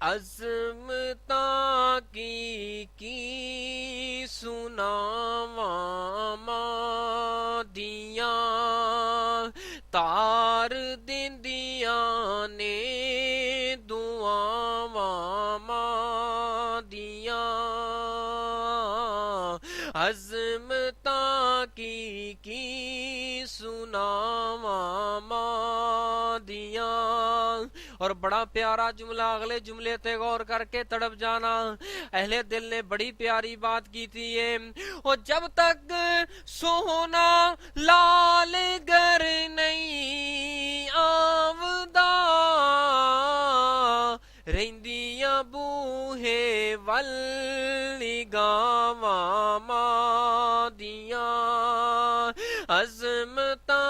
अज़मता की सुनावा दिया तार दिंदिया ने दुआवा दिया अज़मता की सुनावा दिया। और बड़ा प्यारा जुमला, अगले जुमले ते गौर करके तड़प जाना। अहले दिल ने बड़ी प्यारी बात की थी ये, और जब तक सोना लाल घर नहीं आवदा रहिंदियां बूहे वल निगावा दिया अज़मता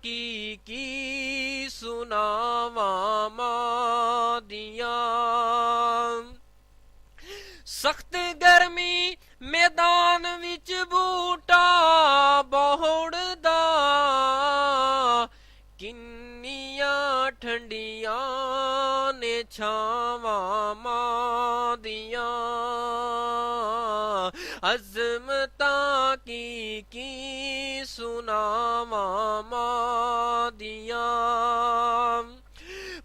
की सुनावा दिया। सख्त गर्मी मैदान विच बूटा बहुड़दा किन्नियां ठंडियां ने छावा दिया अज़मता की सुनावा दिया।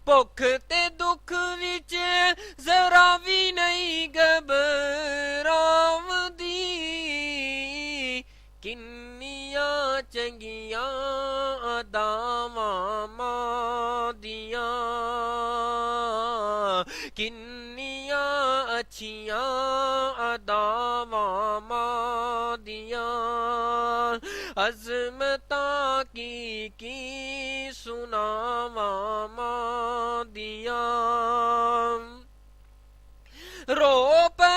भुख ते दुख विच जरा भी नहीं घबरावदी किन्नियां चंगियां अदावां दिया किन्नियां अच्छियां अदावां दिया अज़मता की सुनावा दिया। रो पे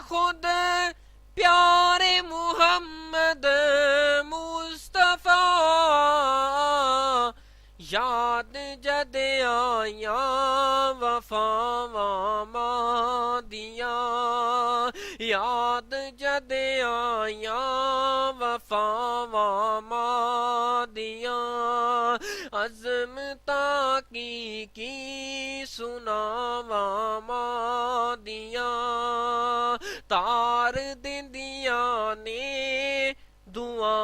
खुद प्यारे मुहम्मद मुस्तफा याद जद आया वफावा दिया याद जद आया वफावा दिया अज़मता की सुनावा दिया तार दिंदिया ने दुआ